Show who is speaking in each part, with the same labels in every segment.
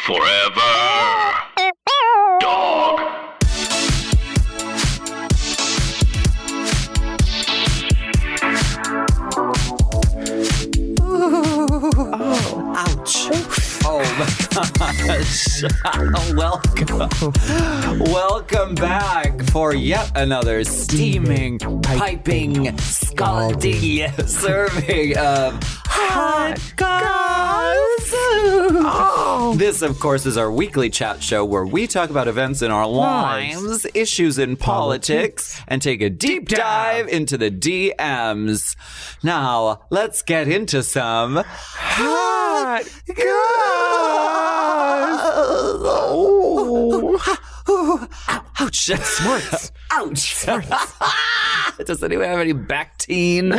Speaker 1: Forever. Dog.
Speaker 2: Oh, ouch. Oh my gosh. Welcome back for yet another steaming, piping, scalding serving of hot goss. Oh. This, of course, is our weekly chat show where we talk about events in our lives, issues in politics, and take a deep dive into the DMs. Now, let's get into some hot goss. Ouch.
Speaker 3: Smarts.
Speaker 2: Ouch. Smarts. Does anyone have any Bactine?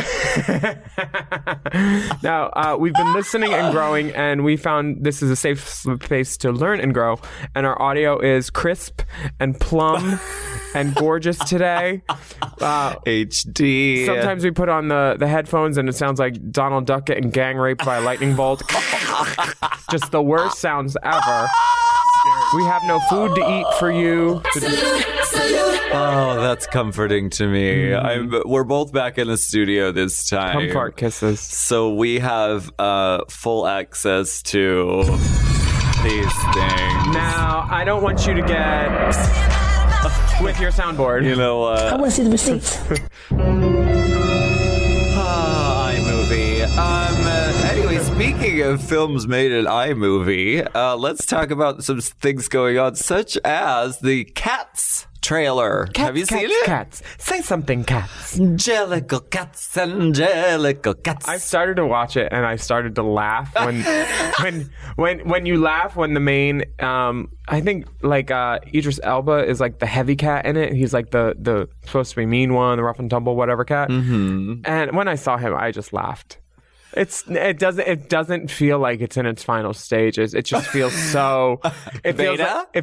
Speaker 3: Now, we've been listening and growing, and we found this is a safe space to learn and grow. And our audio is crisp and plumb and gorgeous today.
Speaker 2: HD.
Speaker 3: Sometimes we put on the headphones, and it sounds like Donald Duck getting gang raped by a lightning bolt. Just the worst sounds ever. We have no food to eat for you.
Speaker 2: Oh, that's comforting to me. We're both back in the studio this time.
Speaker 3: Comfort kisses.
Speaker 2: So we have full access to these things.
Speaker 3: Now, I don't want you to get with your soundboard.
Speaker 2: You know what?
Speaker 4: I want to see the receipts.
Speaker 2: iMovie. Anyway, speaking of films made in iMovie, let's talk about some things going on, such as the Cats trailer. Have you seen it?
Speaker 3: Cats. Say something, Cats.
Speaker 2: Angelical cats, angelical cats.
Speaker 3: I started to watch it and I started to laugh when you laugh when the main I think like Idris Elba is like the heavy cat in it. He's like the supposed to be mean one, the rough and tumble whatever cat. Mm-hmm. And when I saw him, I just laughed. It doesn't feel like it's in its final stages. It just feels so. It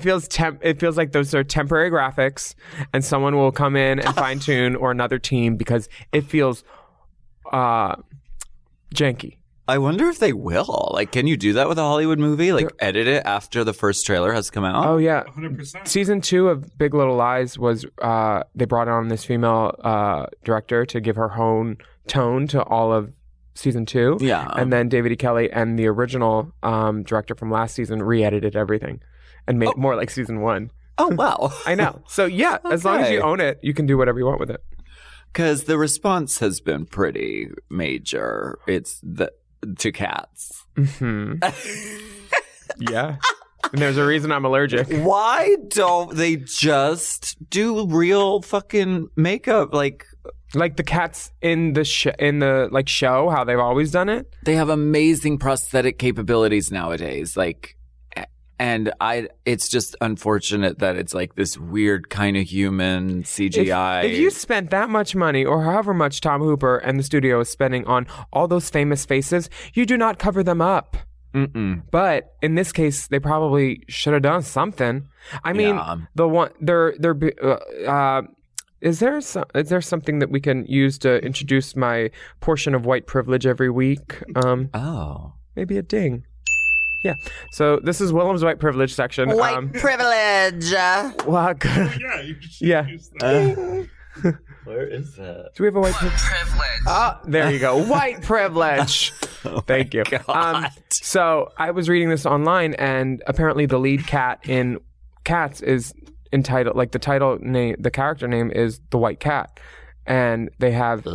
Speaker 3: feels like those are temporary graphics, and someone will come in and fine tune, or another team, because it feels janky.
Speaker 2: I wonder if they will. Like, can you do that with a Hollywood movie? Like, edit it after the first trailer has come out?
Speaker 3: Oh yeah,
Speaker 5: 100%.
Speaker 3: Season 2 of Big Little Lies was they brought on this female director to give her own tone to all of Season 2.
Speaker 2: Yeah.
Speaker 3: And then David E. Kelley and the original director from last season re-edited everything and made it more like Season 1.
Speaker 2: Oh, wow.
Speaker 3: I know. So, yeah, as long as you own it, you can do whatever you want with it.
Speaker 2: Because the response has been pretty major. It's to Cats.
Speaker 3: Mm-hmm. Yeah. And there's a reason I'm allergic.
Speaker 2: Why don't they just do real fucking makeup? Like
Speaker 3: the cats in the show, how they've always done it.
Speaker 2: They have amazing prosthetic capabilities nowadays. And it's just unfortunate that it's like this weird kind of human CGI.
Speaker 3: If you spent that much money, or however much Tom Hooper and the studio is spending on all those famous faces, you do not cover them up.
Speaker 2: Mm-mm.
Speaker 3: But in this case, they probably should have done something. I mean, the one is there something that we can use to introduce my portion of white privilege every week? Maybe a ding. Yeah. So this is Willam's white privilege section.
Speaker 2: White privilege.
Speaker 3: Well,
Speaker 5: Yeah, you just use that.
Speaker 2: Where is that?
Speaker 3: do we have a white privilege? Ah, there you go. White privilege. Thank you.
Speaker 2: God.
Speaker 3: So I was reading this online, and apparently the lead cat in Cats is entitled, like the title name, the character name is the White Cat. And they have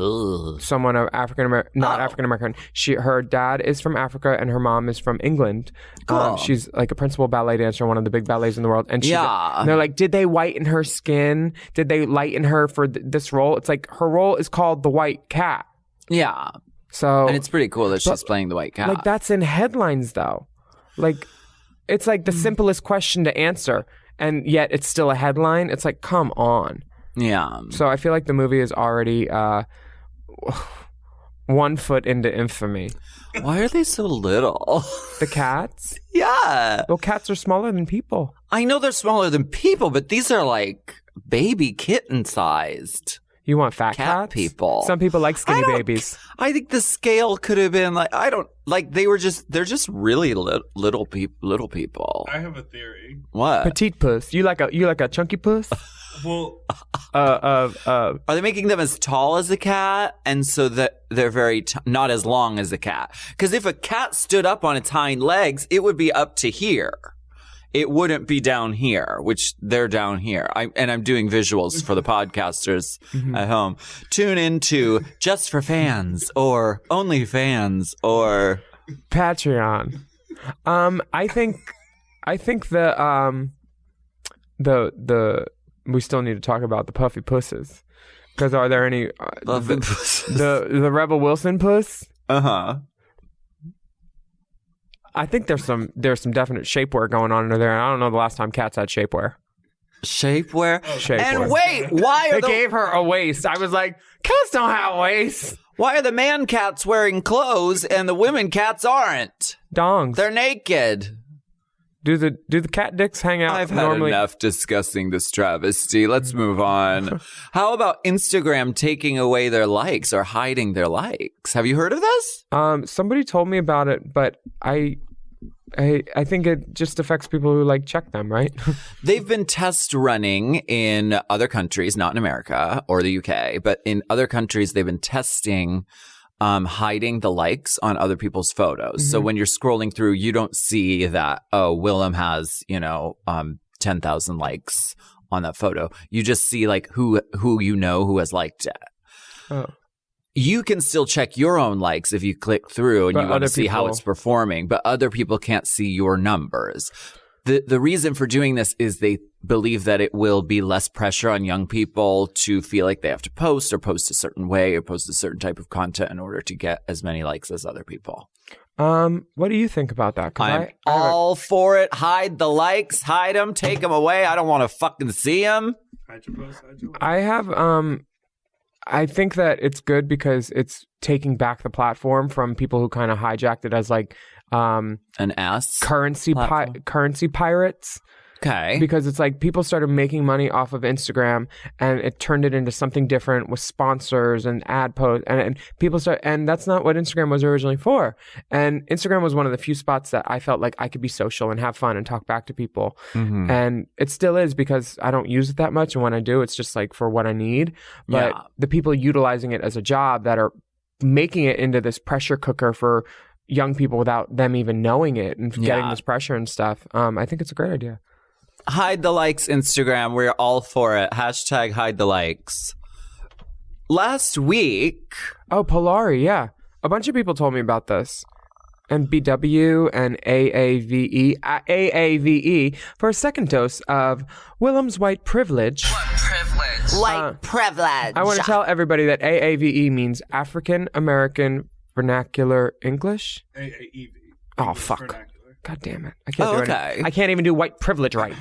Speaker 3: someone of African American. Her dad is from Africa and her mom is from England.
Speaker 2: Cool.
Speaker 3: She's like a principal ballet dancer, one of the big ballets in the world. And
Speaker 2: Yeah.
Speaker 3: they're like, did they whiten her skin? Did they lighten her for this role? It's like her role is called the White Cat.
Speaker 2: Yeah.
Speaker 3: So
Speaker 2: And it's pretty cool that she's playing the White Cat.
Speaker 3: like that's in headlines though. Like it's like the simplest question to answer, and yet it's still a headline. It's like, come on.
Speaker 2: Yeah.
Speaker 3: So I feel like the movie is already 1 foot into infamy.
Speaker 2: Why are they so little?
Speaker 3: The cats?
Speaker 2: Yeah.
Speaker 3: Well, cats are smaller than people.
Speaker 2: I know they're smaller than people, but these are like baby kitten sized.
Speaker 3: You want fat
Speaker 2: cat
Speaker 3: cats?
Speaker 2: people.
Speaker 3: Some people like skinny babies.
Speaker 2: I think the scale could have been like, they're just really little people.
Speaker 5: I have a theory.
Speaker 2: What?
Speaker 3: Petite puss. You like a chunky puss?
Speaker 5: Well,
Speaker 2: are they making them as tall as a cat, and so that they're very not as long as a cat? Because if a cat stood up on its hind legs, it would be up to here. It wouldn't be down here, which they're down here. I'm doing visuals for the podcasters at home. Tune into Just for Fans or Only Fans or
Speaker 3: Patreon. I think the we still need to talk about the puffy pusses, because are there any the Rebel Wilson puss? I think there's some definite shapewear going on under there. I don't know the last time cats had shapewear.
Speaker 2: Shapewear?
Speaker 3: Shapewear.
Speaker 2: And wait, why are
Speaker 3: they gave her a waist? I was like, cats don't have waists.
Speaker 2: Why are the man cats wearing clothes and the women cats aren't?
Speaker 3: Dongs.
Speaker 2: They're naked.
Speaker 3: Do the cat dicks hang out?
Speaker 2: I've
Speaker 3: normally?
Speaker 2: had enough discussing this travesty. Let's move on. How about Instagram taking away their likes or hiding their likes? Have you heard of this?
Speaker 3: Somebody told me about it, but I think it just affects people who check them, right?
Speaker 2: They've been test running in other countries, not in America or the UK, but in other countries they've been testing hiding the likes on other people's photos. So when you're scrolling through, you don't see that, oh, Willam has, 10,000 likes on that photo. You just see who who has liked it.
Speaker 3: Oh.
Speaker 2: You can still check your own likes if you click through and you want to see how it's performing, but other people can't see your numbers. The reason for doing this is they believe that it will be less pressure on young people to feel like they have to post a certain way or post a certain type of content in order to get as many likes as other people.
Speaker 3: What do you think about that?
Speaker 2: I'm all for it. Hide the likes, hide them, take them away. I don't want to fucking see them.
Speaker 5: Hide your post, hide your likes.
Speaker 3: I have, I think that it's good because it's taking back the platform from people who kind of hijacked it as
Speaker 2: an ass
Speaker 3: currency pirates.
Speaker 2: Okay.
Speaker 3: Because it's people started making money off of Instagram and it turned it into something different with sponsors and ad posts and people and that's not what Instagram was originally for. And Instagram was one of the few spots that I felt like I could be social and have fun and talk back to people. And it still is because I don't use it that much. And when I do, it's just for what I need. But the people utilizing it as a job that are making it into this pressure cooker for young people without them even knowing it and getting this pressure and stuff. I think it's a great idea.
Speaker 2: Hide the likes, Instagram. We're all for it. Hashtag hide the likes. Last week.
Speaker 3: Oh, Polari, yeah. A bunch of people told me about this. And BW and AAVE for a second dose of Willam's white privilege.
Speaker 1: What privilege?
Speaker 4: White privilege.
Speaker 3: I want to tell everybody that AAVE means African American Vernacular English.
Speaker 5: AAEV.
Speaker 3: Oh, fuck.
Speaker 5: Vernacular.
Speaker 3: God damn it. I can't I can't even do white privilege right.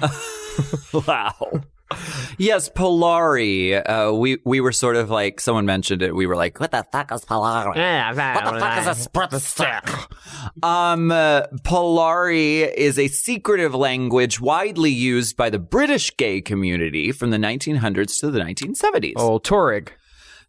Speaker 2: Wow. Yes, Polari. We were sort of someone mentioned it. We were like, what the fuck is Polari? What the fuck is a spritz stick? Polari is a secretive language widely used by the British gay community from the 1900s to the 1970s.
Speaker 3: Oh, Tuareg.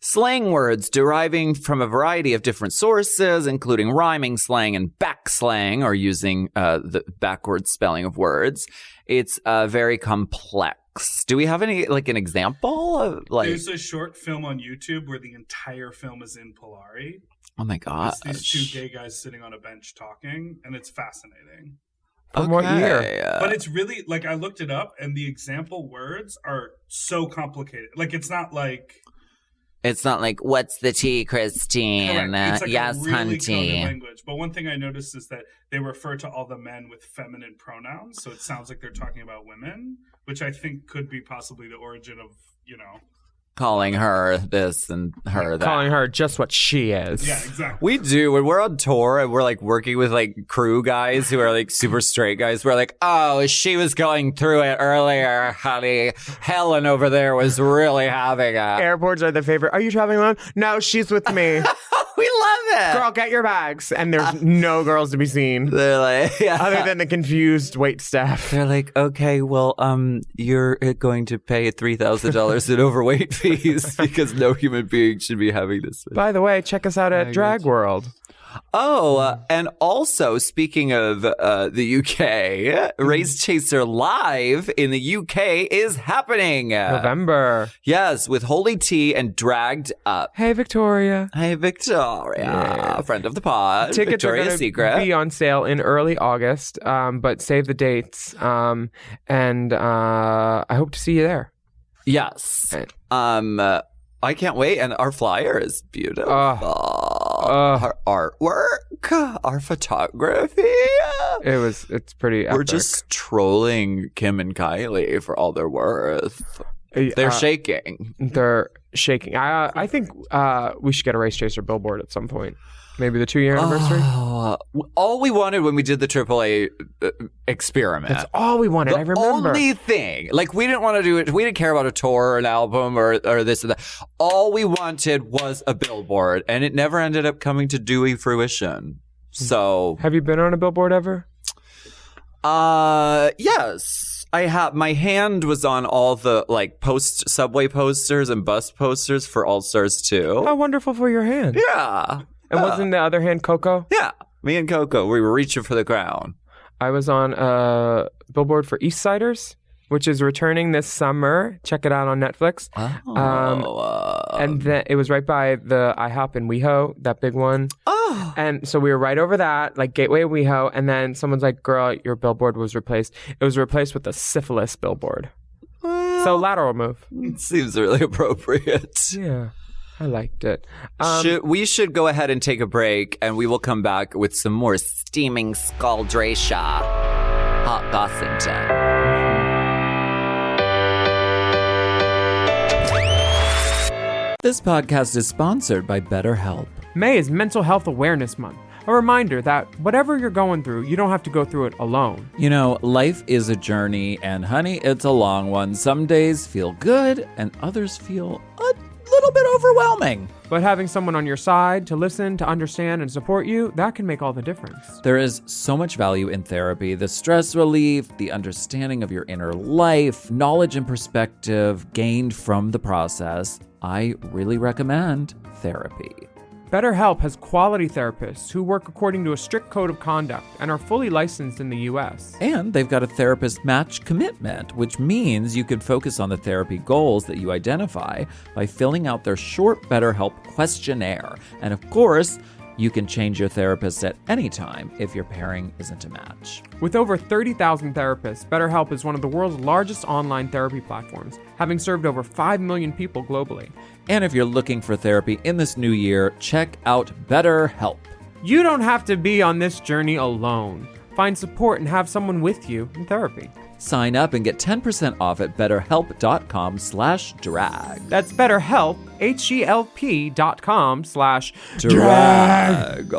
Speaker 2: Slang words deriving from a variety of different sources, including rhyming slang and backslang, or using the backwards spelling of words. It's very complex. Do we have any, an example of,
Speaker 5: There's a short film on YouTube where the entire film is in Polari.
Speaker 2: Oh my god!
Speaker 5: It's these two gay guys sitting on a bench talking, and it's fascinating.
Speaker 3: From what year?
Speaker 5: But it's really, I looked it up, and the example words are so complicated. It's not
Speaker 2: It's not what's the tea, Christine?
Speaker 5: It's
Speaker 2: yes,
Speaker 5: a really
Speaker 2: hunty.
Speaker 5: common language. But one thing I noticed is that they refer to all the men with feminine pronouns, so it sounds like they're talking about women, which I think could be possibly the origin of,
Speaker 2: calling her this and her that.
Speaker 3: Calling her just what she is.
Speaker 5: Yeah, exactly.
Speaker 2: We do. When we're on tour and we're working with crew guys who are super straight guys, we're oh, she was going through it earlier, honey. Helen over there was really having it.
Speaker 3: Airports are the favorite. Are you traveling alone? No, she's with me.
Speaker 2: We love it.
Speaker 3: Girl, get your bags. And there's no girls to be seen.
Speaker 2: They're like, yeah.
Speaker 3: Other than the confused wait staff.
Speaker 2: They're like, okay, well, you're going to pay $3,000 in overweight fees because no human being should be having this.
Speaker 3: By the way, check us out at Drag World.
Speaker 2: Oh, and also speaking of the UK, Race Chaser Live in the UK is happening.
Speaker 3: November.
Speaker 2: Yes, with Holy Tea and Dragged Up.
Speaker 3: Hey, Victoria.
Speaker 2: Hey, Victoria, friend of the pod.
Speaker 3: Tickets
Speaker 2: Victoria's
Speaker 3: are going
Speaker 2: Secret.
Speaker 3: to be on sale in early August, but save the dates. And I hope to see you there.
Speaker 2: Yes. I can't wait, and our flyer is beautiful. Our artwork, our photography.
Speaker 3: It's pretty epic.
Speaker 2: We're just trolling Kim and Kylie for all they're worth. They're shaking.
Speaker 3: They're shaking. I think we should get a Race Chaser billboard at some point. Maybe the 2-year anniversary.
Speaker 2: All we wanted when we did the AAA experiment.
Speaker 3: That's all we wanted. I remember.
Speaker 2: The only thing, like, we didn't want to do it. We didn't care about a tour or an album or this or that. All we wanted was a billboard, and it never ended up coming to dewy fruition. So,
Speaker 3: have you been on a billboard ever?
Speaker 2: Yes. I have. My hand was on all the subway posters and bus posters for All Stars 2.
Speaker 3: How wonderful for your hand.
Speaker 2: Yeah.
Speaker 3: And wasn't the other hand Coco?
Speaker 2: Yeah. Me and Coco, we were reaching for the crown.
Speaker 3: I was on a billboard for East Siders, which is returning this summer. Check it out on Netflix. And then it was right by the IHOP in WeHo, that big one.
Speaker 2: Oh.
Speaker 3: And so we were right over that, like Gateway WeHo. And then someone's like, girl, your billboard was replaced. It was replaced with a syphilis billboard. So lateral move.
Speaker 2: It seems really appropriate.
Speaker 3: Yeah. I liked it.
Speaker 2: We should go ahead and take a break, and we will come back with some more steaming scaldration. Hot Gossington. This podcast is sponsored by BetterHelp.
Speaker 3: May is Mental Health Awareness Month. A reminder that whatever you're going through, you don't have to go through it alone.
Speaker 2: You know, life is a journey, and honey, it's a long one. Some days feel good, and others feel little bit overwhelming.
Speaker 3: But having someone on your side to listen, to understand, and support you, that can make all the difference.
Speaker 2: There is so much value in therapy. The stress relief, the understanding of your inner life, knowledge and perspective gained from the process. I really recommend therapy.
Speaker 3: BetterHelp has quality therapists who work according to a strict code of conduct and are fully licensed in the U.S.
Speaker 2: And they've got a therapist match commitment, which means you can focus on the therapy goals that you identify by filling out their short BetterHelp questionnaire. And of course, you can change your therapist at any time if your pairing isn't a match.
Speaker 3: With over 30,000 therapists, BetterHelp is one of the world's largest online therapy platforms, having served over 5 million people globally.
Speaker 2: And if you're looking for therapy in this new year, check out BetterHelp.
Speaker 3: You don't have to be on this journey alone. Find support and have someone with you in therapy.
Speaker 2: Sign up and get 10% off at betterhelp.com/drag.
Speaker 3: That's BetterHelp, HELP.com/drag.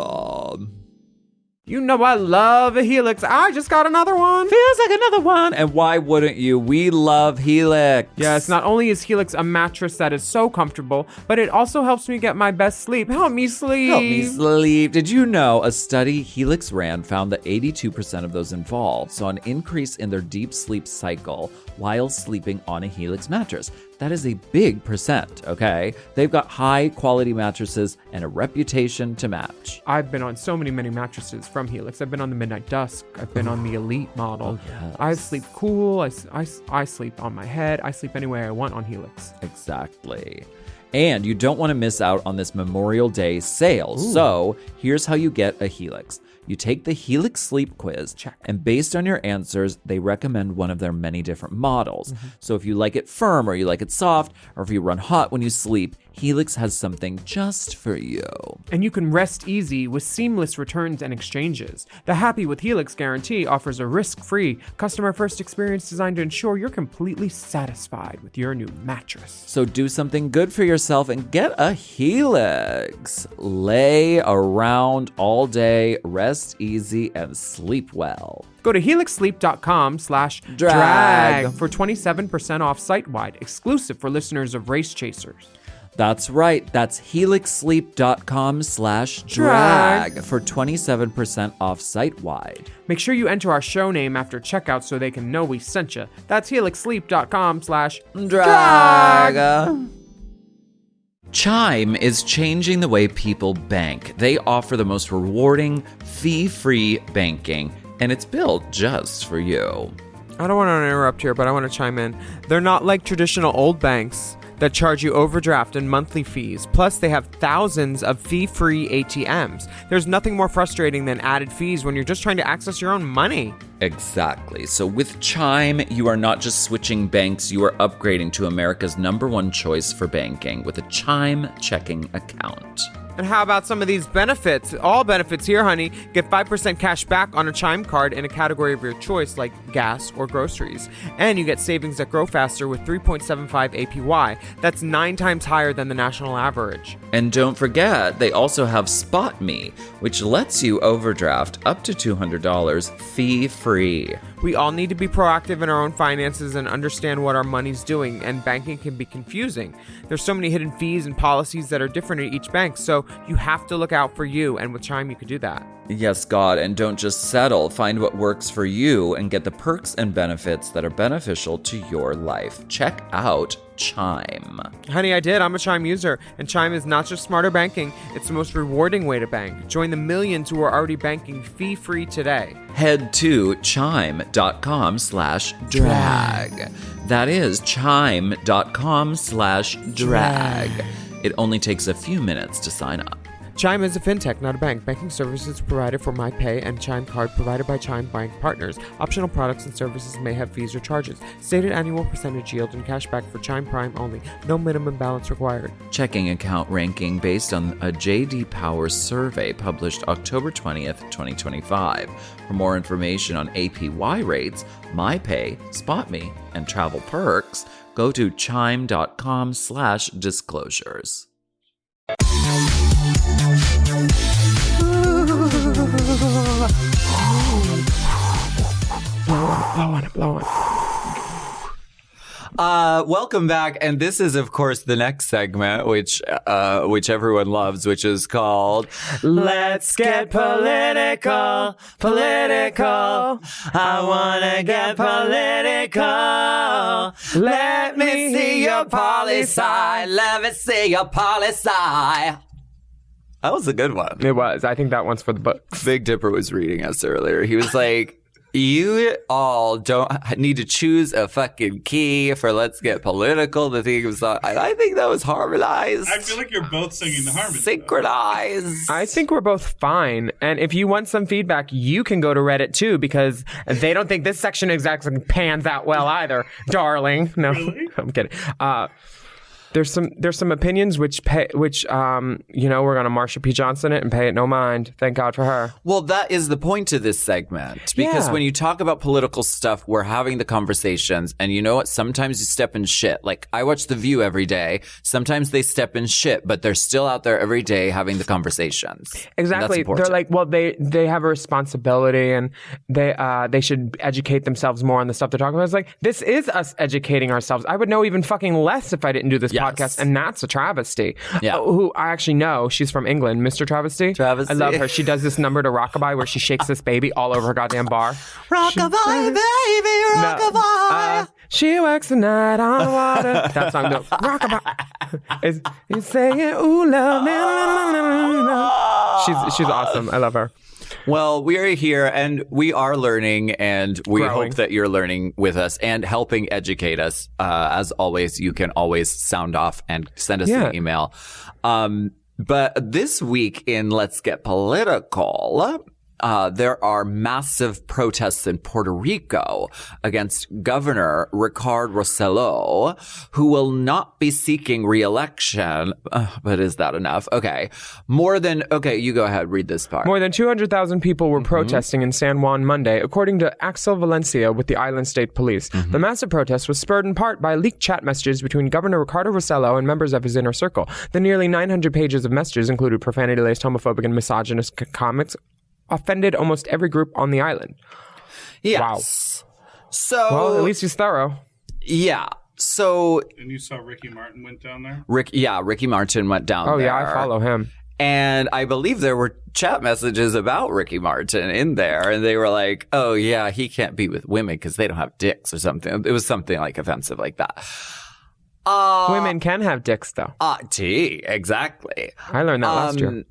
Speaker 3: You know I love a Helix. I just got another one.
Speaker 2: Feels like another one. And why wouldn't you? We love Helix.
Speaker 3: Yes, not only is Helix a mattress that is so comfortable, but it also helps me get my best sleep. Help me sleep.
Speaker 2: Help me sleep. Did you know a study Helix ran found that 82% of those involved saw an increase in their deep sleep cycle while sleeping on a Helix mattress? That is a big percent, okay? They've got high quality mattresses and a reputation to match.
Speaker 3: I've been on so many mattresses from Helix. I've been on the Midnight Dusk. I've been on the Elite model.
Speaker 2: Oh, yes.
Speaker 3: I sleep cool. I sleep on my head. I sleep any way I want on Helix.
Speaker 2: Exactly. And you don't want to miss out on this Memorial Day sale. Ooh. So here's how you get a Helix. You take the Helix Sleep Quiz,
Speaker 3: check.
Speaker 2: And based on your answers, they recommend one of their many different models. Mm-hmm. So if you like it firm or you like it soft, or if you run hot when you sleep, Helix has something just for you.
Speaker 3: And you can rest easy with seamless returns and exchanges. The Happy with Helix guarantee offers a risk-free, customer-first experience designed to ensure you're completely satisfied with your new mattress.
Speaker 2: So do something good for yourself and get a Helix. Lay around all day, rest easy, and sleep well.
Speaker 3: Go to helixsleep.com/drag for 27% off site-wide, exclusive for listeners of Race Chasers.
Speaker 2: That's right. That's helixsleep.com/drag for 27% off site-wide.
Speaker 3: Make sure you enter our show name after checkout so they can know we sent you. That's helixsleep.com/drag.
Speaker 2: Chime is changing the way people bank. They offer the most rewarding, fee-free banking, and it's built just for you.
Speaker 3: I don't want to interrupt here, but I want to chime in. They're not like traditional old banks that charge you overdraft and monthly fees. Plus, they have thousands of fee-free ATMs. There's nothing more frustrating than added fees when you're just trying to access your own money.
Speaker 2: Exactly. So with Chime, you are not just switching banks, you are upgrading to America's #1 choice for banking with a Chime checking account.
Speaker 3: And how about some of these benefits? All benefits here, honey. Get 5% cash back on a Chime card in a category of your choice like gas or groceries. And you get savings that grow faster with 3.75 APY. That's 9 times higher than the national average.
Speaker 2: And don't forget, they also have Spot Me, which lets you overdraft up to $200 fee-free.
Speaker 3: We all need to be proactive in our own finances and understand what our money's doing, and banking can be confusing. There's so many hidden fees and policies that are different at each bank, so you have to look out for you, and with Chime you can do that.
Speaker 2: Yes, God, and don't just settle. Find what works for you and get the perks and benefits that are beneficial to your life. Check out Chime.
Speaker 3: Honey, I did. I'm a Chime user, and Chime is not just smarter banking, it's the most rewarding way to bank. Join the millions who are already banking fee-free today.
Speaker 2: Head to chime.com/drag. That is chime.com/drag. It only takes a few minutes to sign up.
Speaker 3: Chime is a fintech, not a bank. Banking services provided for MyPay and Chime Card provided by Chime Bank Partners. Optional products and services may have fees or charges. Stated annual percentage yield and cashback for Chime Prime only. No minimum balance required.
Speaker 2: Checking account ranking based on a J.D. Power survey published October 20th, 2025. For more information on APY rates, MyPay, SpotMe, and travel perks, go to chime.com/disclosures.
Speaker 3: Blow on.
Speaker 2: Welcome back, and this is, of course, the next segment, which everyone loves, which is called "Let's Get Political." Political. I wanna get political. Let me see your poli-sci. Let me see your poli-sci. That was a good one.
Speaker 3: It was. I think that one's for the books.
Speaker 2: Big Dipper was reading us earlier. He was like, you all don't need to choose a fucking key for Let's Get Political. The thing was, I think that was harmonized.
Speaker 5: I feel like you're both singing the harmony.
Speaker 2: Synchronized.
Speaker 3: I think we're both fine. And if you want some feedback, you can go to Reddit too, because they don't think this section exactly pans out well either, darling. No,
Speaker 5: Really?
Speaker 3: I'm kidding. There's some opinions which we're gonna Marsha P. Johnson it and pay it no mind. Thank God for her.
Speaker 2: Well, that is the point of this segment. Because when you talk about political stuff, we're having the conversations. And you know what? Sometimes you step in shit. Like, I watch The View every day. Sometimes they step in shit, but they're still out there every day having the conversations.
Speaker 3: Exactly. They're like, well, they have a responsibility, and they should educate themselves more on the stuff they're talking about. It's like, this is us educating ourselves. I would know even fucking less if I didn't do this podcast, and that's a travesty.
Speaker 2: Yeah.
Speaker 3: Who I actually know, she's from England, Mr. Travesty.
Speaker 2: Travesty.
Speaker 3: I love her. She does this number to Rockabye where she shakes this baby all over her goddamn bar.
Speaker 2: Rockabye, baby, rockabye.
Speaker 3: She works the night on water. That song goes, Rockabye. He's saying, ooh, love. She's awesome. I love her.
Speaker 2: Well, we are here, and we are learning, and we
Speaker 3: Growing.
Speaker 2: hope that you're learning with us and helping educate us. As always, you can always sound off and send us an email. But this week in Let's Get Political, there are massive protests in Puerto Rico against Governor Ricardo Rossello, who will not be seeking re-election. But is that enough? Okay. You go ahead, read this part.
Speaker 3: More than 200,000 people were protesting in San Juan Monday, according to Axel Valencia with the Island State Police. The massive protest was spurred in part by leaked chat messages between Governor Ricardo Rossello and members of his inner circle. The nearly 900 pages of messages included profanity-laced, homophobic, and misogynist comments offended almost every group on the island.
Speaker 2: Yes.
Speaker 3: Wow.
Speaker 2: So,
Speaker 3: well, at least he's thorough.
Speaker 2: Yeah. So
Speaker 5: And you saw Ricky Martin went down there?
Speaker 2: Ricky Martin went down there.
Speaker 3: Oh, yeah, I follow him.
Speaker 2: And I believe there were chat messages about Ricky Martin in there. And they were like, oh, yeah, he can't be with women because they don't have dicks or something. It was something like offensive like that.
Speaker 3: Women can have dicks, though.
Speaker 2: Exactly.
Speaker 3: I learned that last year.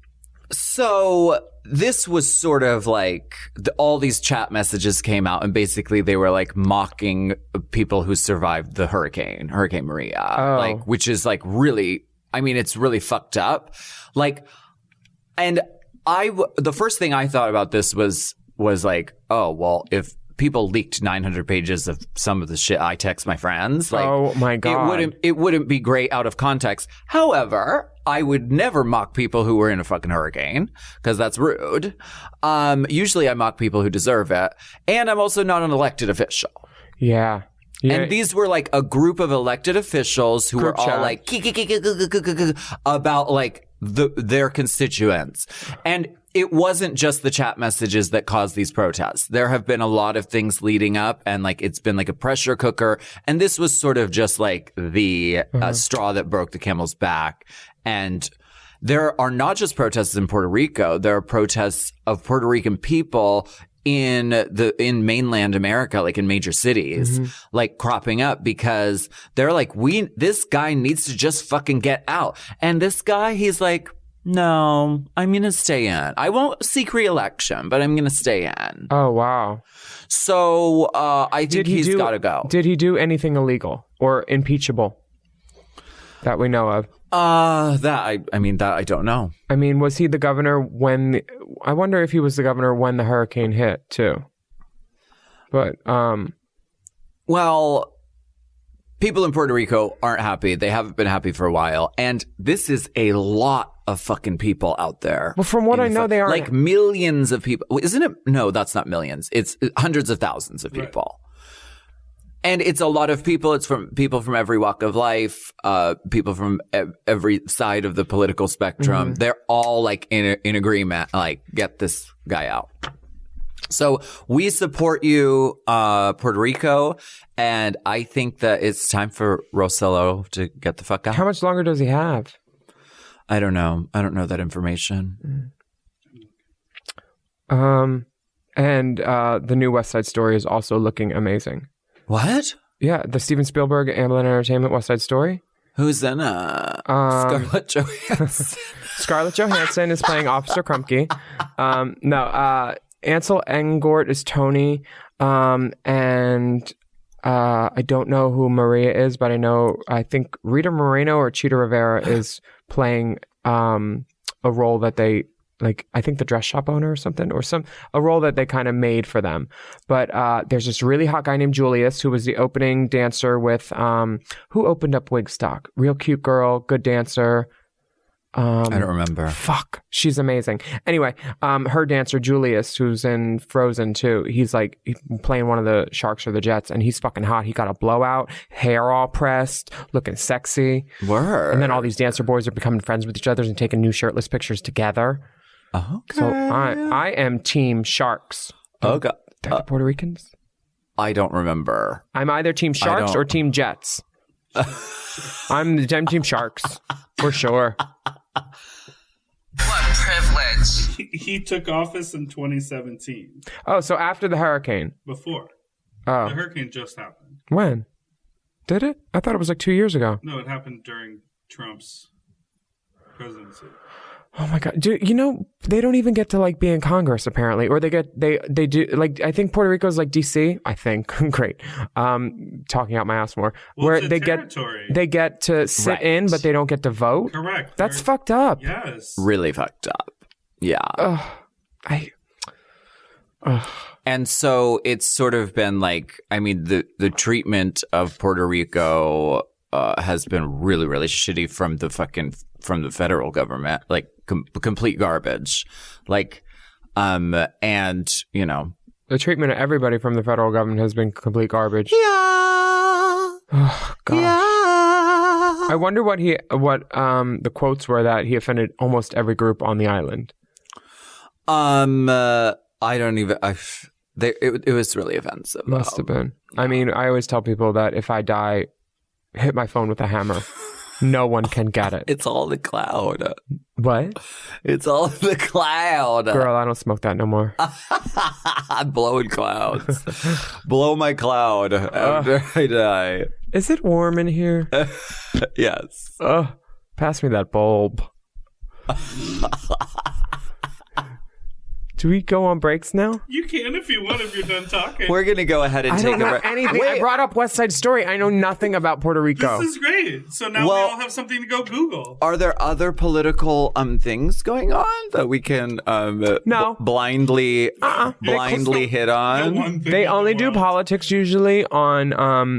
Speaker 2: So this was sort of like all these chat messages came out, and basically they were like mocking people who survived the Hurricane Maria, like, which is like really, I mean, it's really fucked up. Like, and the first thing I thought about this was like, oh, well, if people leaked 900 pages of some of the shit I text my friends, like,
Speaker 3: oh my God,
Speaker 2: it wouldn't be great out of context. However, I would never mock people who were in a fucking hurricane because that's rude. Usually I mock people who deserve it. And I'm also not an elected official.
Speaker 3: Yeah.
Speaker 2: And these were like a group of elected officials who were all
Speaker 3: chat.
Speaker 2: like about like their constituents. And it wasn't just the chat messages that caused these protests. There have been a lot of things leading up, and like it's been like a pressure cooker. And this was sort of just like the straw that broke the camel's back. And there are not just protests in Puerto Rico. There are protests of Puerto Rican people in mainland America, like in major cities, like cropping up because they're like, this guy needs to just fucking get out. And this guy, he's like, no, I'm going to stay in. I won't seek re-election, but I'm going to stay in.
Speaker 3: Oh, wow.
Speaker 2: So I think he's got to go.
Speaker 3: Did he do anything illegal or impeachable that we know of?
Speaker 2: That I don't know.
Speaker 3: I mean, was he the governor I wonder if he was the governor when the hurricane hit too. But,
Speaker 2: well, people in Puerto Rico aren't happy. They haven't been happy for a while. And this is a lot of fucking people out there.
Speaker 3: Well, from what I know, they are
Speaker 2: like millions of people. Isn't it? No, that's not millions. It's hundreds of thousands of people. Right. And it's a lot of people. It's from people from every walk of life, people from every side of the political spectrum. Mm-hmm. They're all like in agreement, like, get this guy out. So we support you, Puerto Rico. And I think that it's time for Rosello to get the fuck out.
Speaker 3: How much longer does he have?
Speaker 2: I don't know. I don't know that information.
Speaker 3: And the new West Side Story is also looking amazing.
Speaker 2: What?
Speaker 3: Yeah, the Steven Spielberg Amblin Entertainment West Side Story.
Speaker 2: Who's in Scarlett Johansson? Scarlett
Speaker 3: Johansson is playing Officer Krumke. Ansel Elgort is Tony. And I don't know who Maria is, but I think Rita Moreno or Cheetah Rivera is playing a role that they, like, I think the dress shop owner or something, or a role that they kind of made for them. But there's this really hot guy named Julius who was the opening dancer with who opened up Wigstock. Real cute girl, good dancer.
Speaker 2: I don't remember.
Speaker 3: Fuck, she's amazing. Anyway, her dancer Julius, who's in Frozen too, he's playing one of the sharks or the jets, and he's fucking hot. He got a blowout, hair all pressed, looking sexy.
Speaker 2: Word.
Speaker 3: And then all these dancer boys are becoming friends with each other and taking new shirtless pictures together.
Speaker 2: Okay.
Speaker 3: So I am team sharks.
Speaker 2: Oh god,
Speaker 3: they're the Puerto Ricans.
Speaker 2: I don't remember.
Speaker 3: I'm either team sharks or team jets. I'm team sharks for sure.
Speaker 1: What privilege.
Speaker 5: He took office in 2017.
Speaker 3: Oh, so after the hurricane?
Speaker 5: Before.
Speaker 3: Oh.
Speaker 5: The hurricane just happened.
Speaker 3: When? Did it? I thought it was like 2 years ago.
Speaker 5: No, it happened during Trump's presidency.
Speaker 3: Oh my God. Dude, they don't even get to like be in Congress apparently, or they do, like, I think Puerto Rico's like DC, I think. Great. Talking out my ass more.
Speaker 5: Well,
Speaker 3: where
Speaker 5: it's a
Speaker 3: territory. They get to sit
Speaker 2: Right.
Speaker 3: in, but they don't get to vote.
Speaker 5: Correct.
Speaker 3: That's fucked up.
Speaker 5: Yes.
Speaker 2: Really fucked up. Yeah. And so it's sort of been like, I mean, the treatment of Puerto Rico has been really, really shitty from the federal government, like complete garbage. Like, and
Speaker 3: The treatment of everybody from the federal government has been complete garbage.
Speaker 2: Yeah.
Speaker 3: Oh, gosh.
Speaker 2: Yeah.
Speaker 3: I wonder what the quotes were that he offended almost every group on the island.
Speaker 2: I don't even. It was really offensive.
Speaker 3: Must have been. I mean, I always tell people that if I die, hit my phone with a hammer. No one can get it.
Speaker 2: It's all the cloud.
Speaker 3: What?
Speaker 2: It's all the cloud.
Speaker 3: Girl, I don't smoke that no more.
Speaker 2: I'm blowing clouds. Blow my cloud after I die.
Speaker 3: Is it warm in here?
Speaker 2: Yes.
Speaker 3: Pass me that bulb. Do we go on breaks now?
Speaker 5: You can if you want, if you're done talking.
Speaker 2: We're going to go ahead and
Speaker 3: I
Speaker 2: take
Speaker 3: don't
Speaker 2: a
Speaker 3: know
Speaker 2: break.
Speaker 3: anything. I brought up West Side Story. I know nothing about Puerto Rico.
Speaker 5: This is great. So now we all have something to go Google.
Speaker 2: Are there other political things going on that we can
Speaker 3: No.
Speaker 2: blindly hit on?
Speaker 3: They only do politics usually on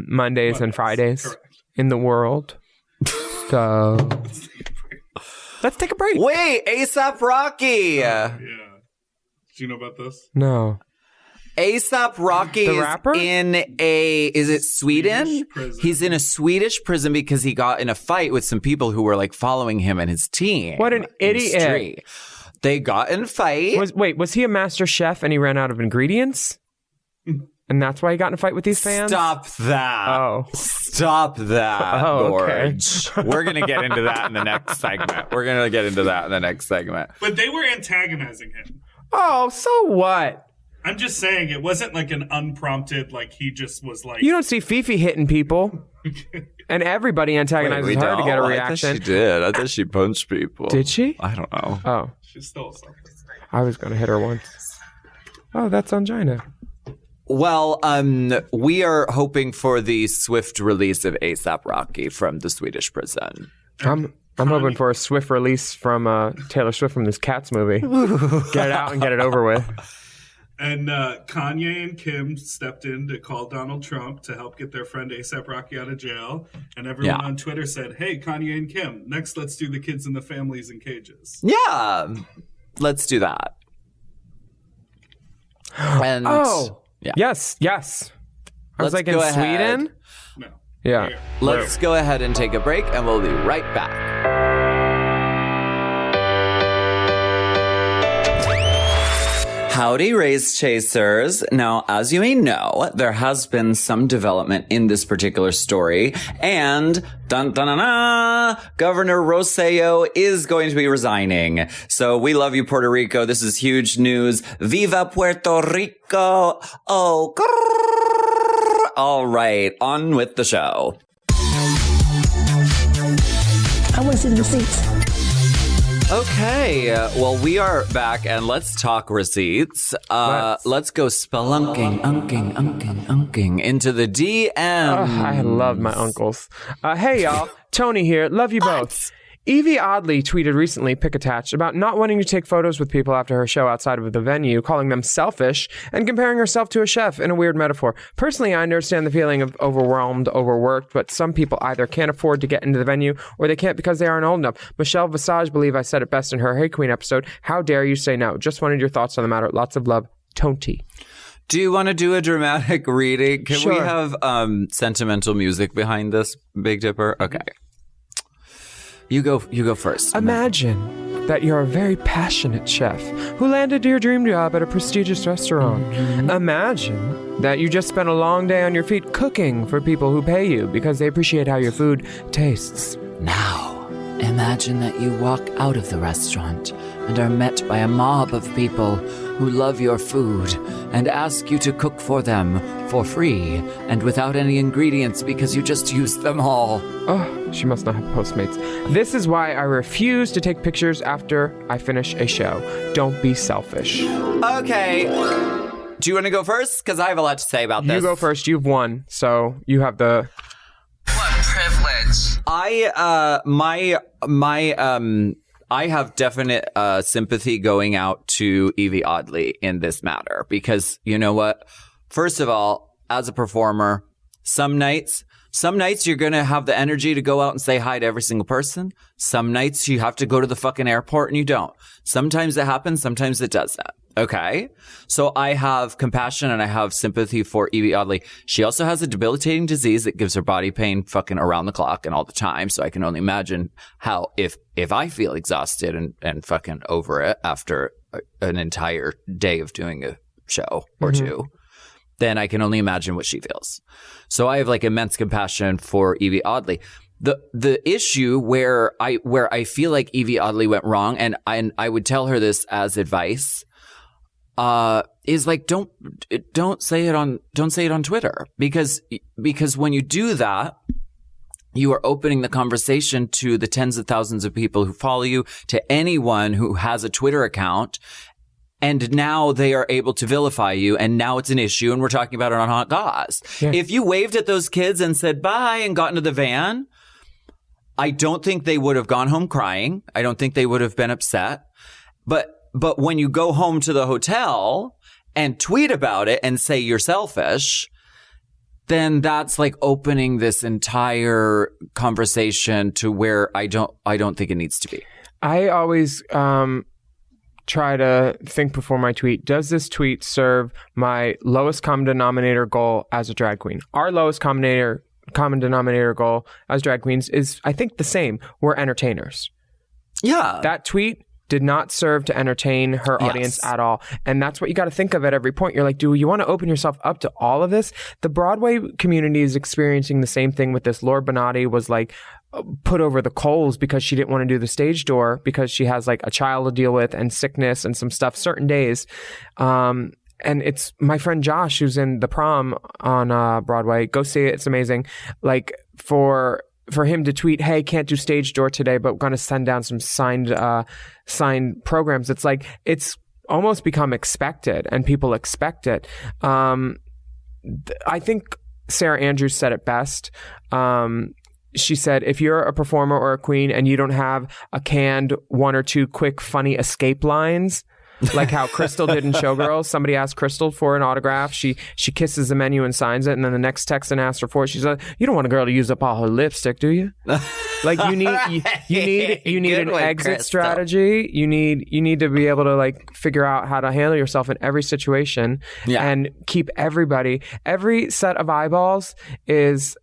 Speaker 3: Mondays and Fridays
Speaker 5: Correct.
Speaker 3: in the world. So let's take a break.
Speaker 2: Wait, A$AP Rocky.
Speaker 5: Yeah. Do you know about this?
Speaker 3: No.
Speaker 2: A$AP Rocky
Speaker 3: The rapper?
Speaker 2: is in is it Sweden?
Speaker 5: Swedish prison.
Speaker 2: He's in a Swedish prison because he got in a fight with some people who were like following him and his team.
Speaker 3: What an
Speaker 2: in the
Speaker 3: idiot.
Speaker 2: street. They got in a fight.
Speaker 3: Was he a master chef and he ran out of ingredients? And that's why he got in a fight with these fans?
Speaker 2: Stop that.
Speaker 3: Oh.
Speaker 2: Stop that,
Speaker 3: Oh, okay.
Speaker 2: Gorge. We're going to get into that in the next segment.
Speaker 5: But they were antagonizing him.
Speaker 3: Oh, so what?
Speaker 5: I'm just saying it wasn't like an unprompted, like he just was like.
Speaker 3: You don't see Fifi hitting people. And everybody antagonizes her to get a reaction.
Speaker 2: I thought she did. I thought she punched people.
Speaker 3: Did she?
Speaker 2: I don't know.
Speaker 3: Oh.
Speaker 5: She stole something.
Speaker 3: I was going to hit her once. Oh, that's angina.
Speaker 2: Well, we are hoping for the swift release of A$AP Rocky from the Swedish prison.
Speaker 3: I'm hoping for a swift release from Taylor Swift from this Cats movie. Get it out and get it over with.
Speaker 5: And Kanye and Kim stepped in to call Donald Trump to help get their friend A$AP Rocky out of jail. And everyone on Twitter said, hey, Kanye and Kim, next let's do the kids and the families in cages.
Speaker 2: Yeah, let's do that. And
Speaker 3: Yes. I was like in Sweden?
Speaker 5: No.
Speaker 3: Yeah.
Speaker 5: Here.
Speaker 2: Let's go ahead and take a break, and we'll be right back. Howdy, race chasers. Now, as you may know, there has been some development in this particular story, and Governor Rosselló is going to be resigning. So we love you, Puerto Rico. This is huge news. Viva Puerto Rico. Oh, grrr. All right, on with the show.
Speaker 1: I want to see the receipts.
Speaker 2: Okay, well, we are back, and let's talk receipts. Let's go spelunking into the DM.
Speaker 3: I love my uncles. Hey, y'all. Tony here. Love you both. Yvie oddly tweeted recently, pic attached, about not wanting to take photos with people after her show outside of the venue, calling them selfish, and comparing herself to a chef in a weird metaphor. Personally, I understand the feeling of overwhelmed, overworked, but some people either can't afford to get into the venue, or they can't because they aren't old enough. Michelle Visage believe I said it best in her Hey Queen episode. How dare you say no? Just wanted your thoughts on the matter. Lots of love. Tonti.
Speaker 2: Do you want to do a dramatic reading? Can we
Speaker 3: Sure.
Speaker 2: have sentimental music behind this, Big Dipper? Okay. You go first.
Speaker 3: Imagine that you're a very passionate chef who landed your dream job at a prestigious restaurant. Imagine that you just spent a long day on your feet cooking for people who pay you because they appreciate how your food tastes.
Speaker 2: Now, imagine that you walk out of the restaurant and are met by a mob of people who love your food and ask you to cook for them for free and without any ingredients because you just used them all.
Speaker 3: Oh, she must not have Postmates. This is why I refuse to take pictures after I finish a show. Don't be selfish.
Speaker 2: Okay. Do you want to go first? Because I have a lot to say about this.
Speaker 3: You go first. You've won, so you have the...
Speaker 4: What privilege.
Speaker 2: I have definite sympathy going out to Yvie Oddly in this matter because you know what? First of all, as a performer, some nights you're going to have the energy to go out and say hi to every single person. Some nights you have to go to the fucking airport and you don't. Sometimes it happens. Sometimes it doesn't. Okay. So I have compassion and I have sympathy for Yvie Oddly. She also has a debilitating disease that gives her body pain fucking around the clock and all the time. So I can only imagine how if I feel exhausted and fucking over it after an entire day of doing a show or two. then I can only imagine what she feels. So I have like immense compassion for Yvie Oddly. The issue where I feel like Yvie Oddly went wrong, and I would tell her this as advice, is like don't say it on Twitter, because when you do that, you are opening the conversation to the tens of thousands of people who follow you, to anyone who has a Twitter account. And now they are able to vilify you, and now it's an issue, and we're talking about it on Hot Goss. Yeah. If you waved at those kids and said bye and got into the van, I don't think they would have gone home crying. I don't think they would have been upset. But when you go home to the hotel and tweet about it and say you're selfish, then that's like opening this entire conversation to where I don't think it needs to be. I always
Speaker 3: try to think before my tweet. Does this tweet serve my lowest common denominator goal as a drag queen? Our lowest common denominator goal as drag queens is, I think, the same. We're entertainers.
Speaker 2: Yeah.
Speaker 3: That tweet did not serve to entertain her audience at all. And that's what you got to think of at every point. You're like, do you want to open yourself up to all of this? The Broadway community is experiencing the same thing with this. Lord Bonatti was like put over the coals because she didn't want to do the stage door because she has like a child to deal with and sickness and some stuff certain days. And it's my friend Josh, who's in The Prom on Broadway. Go see it. It's amazing. Like for him to tweet, hey, can't do stage door today, but we're going to send down some signed programs. It's like, it's almost become expected, and people expect it. I think Sarah Andrews said it best. She said, if you're a performer or a queen and you don't have a canned one or two quick, funny escape lines, like how Crystal did in Showgirls. Somebody asked Crystal for an autograph. She kisses the menu and signs it, and then the next text and asks her for it. She's like, "You don't want a girl to use up all her lipstick, do you?" Like you need an exit strategy. You need to be able to like figure out how to handle yourself in every situation and keep every set of eyeballs is